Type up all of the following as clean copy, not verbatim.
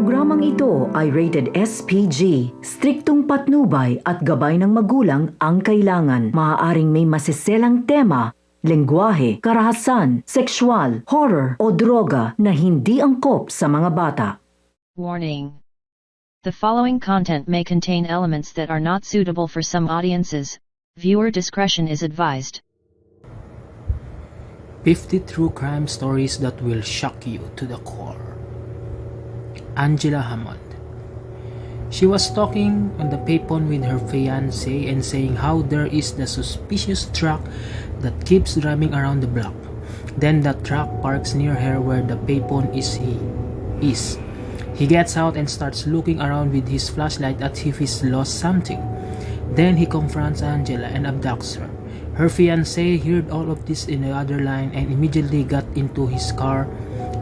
Programang ito ay rated SPG, striktong patnubay at gabay ng magulang ang kailangan. Maaaring may masiselang tema, lengguwahe, karahasan, sexual, horror o droga na hindi angkop sa mga bata. Warning. The following content may contain elements that are not suitable for some audiences. Viewer discretion is advised. 50 true crime stories that will shock you to the core. Angela Hammond. She was talking on the payphone with her fiancé and saying how there is the suspicious truck that keeps driving around the block. Then the truck parks near her where the payphone is. He gets out and starts looking around with his flashlight as if he's lost something. Then he confronts Angela and abducts her. Her fiancé heard all of this in the other line and immediately got into his car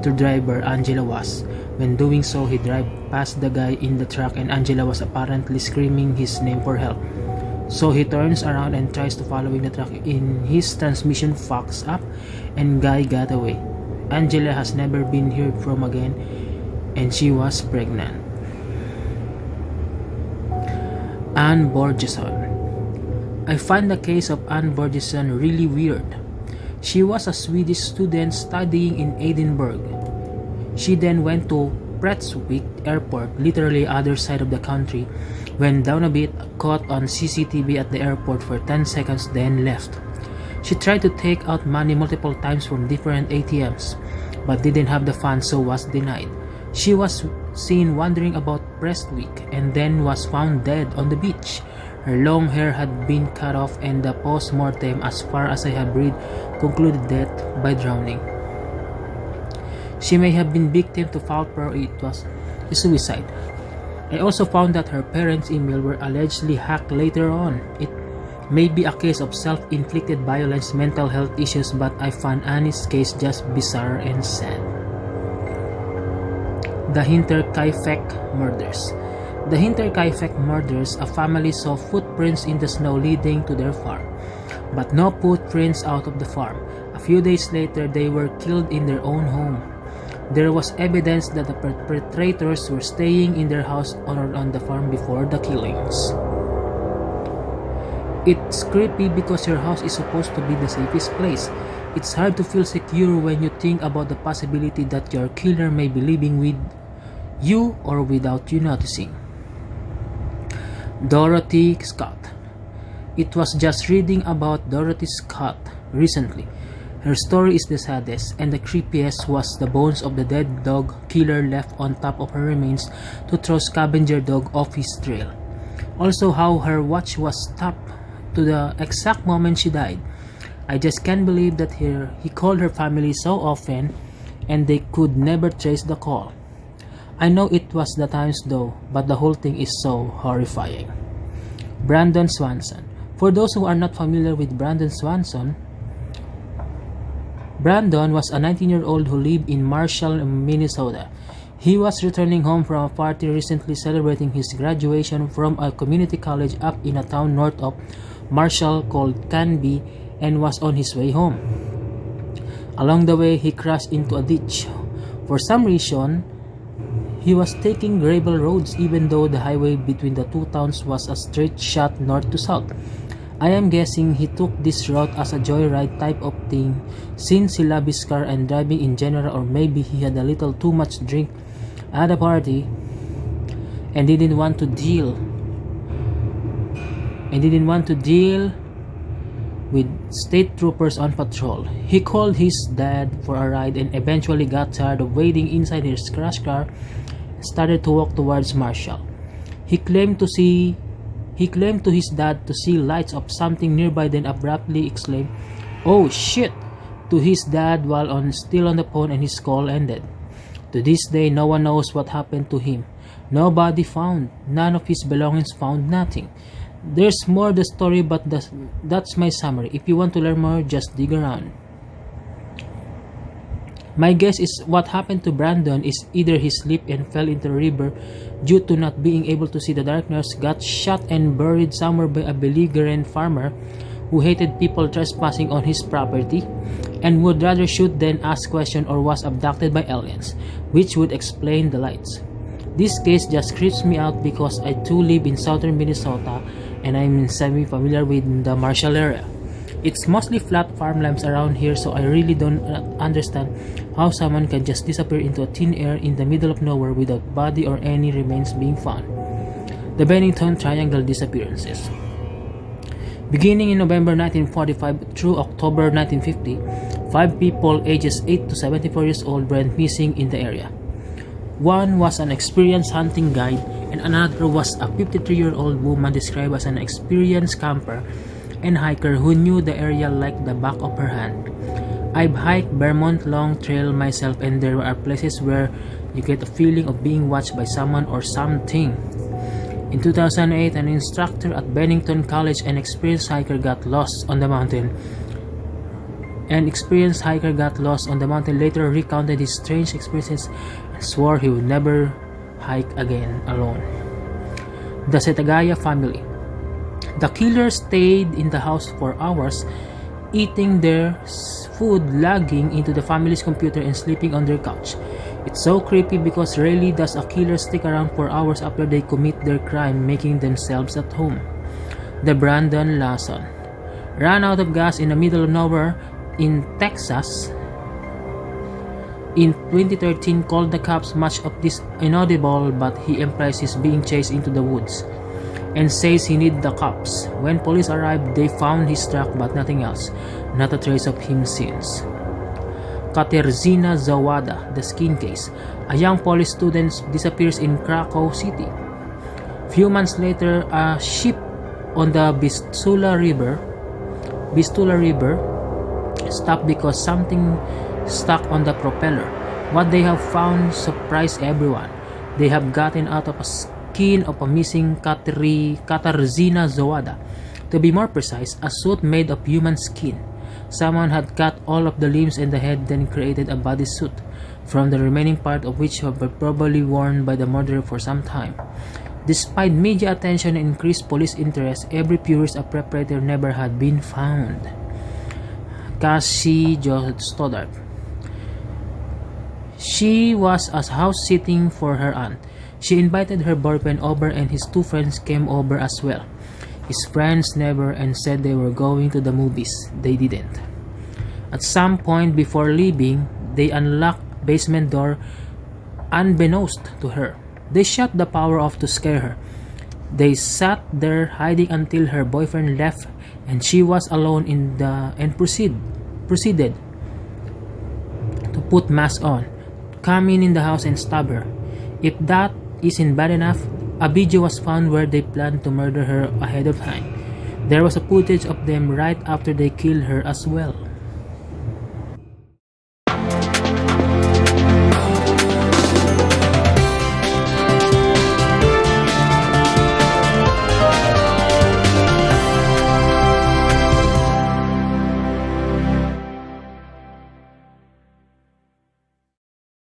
to drive where Angela was. When doing so, he drove past the guy in the truck and Angela was apparently screaming his name for help. So he turns around and tries to follow the truck. In his transmission fucks up and guy got away. Angela has never been heard from again and she was pregnant. Anne Vergisan. I find the case of Anne Vergisan really weird. She was a Swedish student studying in Edinburgh. She then went to Prestwick Airport, literally other side of the country, went down a bit, caught on CCTV at the airport for 10 seconds, then left. She tried to take out money multiple times from different ATMs, but didn't have the funds, so was denied. She was seen wandering about Prestwick and then was found dead on the beach. Her long hair had been cut off and the post-mortem, as far as I have read, concluded death by drowning. She may have been victim to foul play or it was a suicide. I also found that her parents' email were allegedly hacked later on. It may be a case of self-inflicted violence, mental health issues, but I found Annie's case just bizarre and sad. The Hinterkaifeck Murders. The Hinterkaifeck murders, a family saw footprints in the snow leading to their farm, but no footprints out of the farm. A few days later, they were killed in their own home. There was evidence that the perpetrators were staying in their house or on the farm before the killings. It's creepy because your house is supposed to be the safest place. It's hard to feel secure when you think about the possibility that your killer may be living with you or without you noticing. Dorothy Scott. It was just reading about Dorothy Scott recently. Her story is the saddest, and the creepiest was the bones of the dead dog killer left on top of her remains to throw scavenger dog off his trail. Also how her watch was stopped to the exact moment she died. I just can't believe that he called her family so often and they could never trace the call. I know it was the times though, but the whole thing is so horrifying. Brandon Swanson. For those who are not familiar with Brandon Swanson, Brandon was a 19-year-old who lived in Marshall, Minnesota. He was returning home from a party recently celebrating his graduation from a community college up in a town north of Marshall called Canby and was on his way home. Along the way, he crashed into a ditch. For some reason, he was taking gravel roads even though the highway between the two towns was a straight shot north to south. I am guessing he took this route as a joyride type of thing since he loved his car and driving in general, or maybe he had a little too much drink at a party and didn't want to deal with state troopers on patrol. He called his dad for a ride and eventually got tired of waiting inside his crash car and started to walk towards Marshall. He claimed to his dad to see lights of something nearby, then abruptly exclaimed, "Oh shit!" to his dad while still on the phone, and his call ended. To this day, no one knows what happened to him. Nobody found. None of his belongings found. Nothing. There's more to the story, but that's my summary. If you want to learn more, just dig around. My guess is what happened to Brandon is either he slipped and fell into the river due to not being able to see the darkness, got shot and buried somewhere by a belligerent farmer who hated people trespassing on his property and would rather shoot than ask questions, or was abducted by aliens, which would explain the lights. This case just creeps me out because I too live in southern Minnesota and I'm semi-familiar with the Marshall area. It's mostly flat farmlands around here, so I really don't understand how someone can just disappear into thin air in the middle of nowhere without body or any remains being found. The Bennington Triangle Disappearances. Beginning in November 1945 through October 1950, 5 people ages 8 to 74 years old went missing in the area. One was an experienced hunting guide, and another was a 53-year-old woman described as an experienced camper and hiker who knew the area like the back of her hand. I've hiked Vermont Long Trail myself, and there are places where you get a feeling of being watched by someone or something. In 2008, an instructor at Bennington College, an experienced hiker got lost on the mountain. Later recounted his strange experiences and swore he would never hike again alone. The Setagaya family. The killer stayed in the house for hours, eating their food, logging into the family's computer, and sleeping on their couch. It's so creepy because rarely does a killer stick around for hours after they commit their crime, making themselves at home. The Brandon Lawson. Ran out of gas in the middle of nowhere in Texas in 2013, called the cops much of this inaudible, but he implies he's being chased into the woods and says he needs the cops. When police arrived, they found his truck but nothing else. Not a trace of him since. Katerzina Zawada, the skin case. A young college student disappears in Krakow City. Few months later, a ship on the Vistula River stopped because something stuck on the propeller. What they have found surprised everyone. They have gotten out of a skin of a missing Katerzina Zawada. To be more precise, a suit made of human skin. Someone had cut all of the limbs and the head, then created a bodysuit, from the remaining part of which were probably worn by the murderer for some time. Despite media attention and increased police interest, every purist of perpetrator never had been found. Cassie Jo Stoddard. She was house sitting for her aunt. She invited her boyfriend over and his 2 friends came over as well. His friends never and said they were going to the movies. They didn't. At some point before leaving, they unlocked basement door unbeknownst to her. They shut the power off to scare her. They sat there hiding until her boyfriend left and she was alone and proceeded to put mask on, come in the house and stab her. If that isn't bad enough, a video was found where they planned to murder her ahead of time. There was a footage of them right after they killed her as well.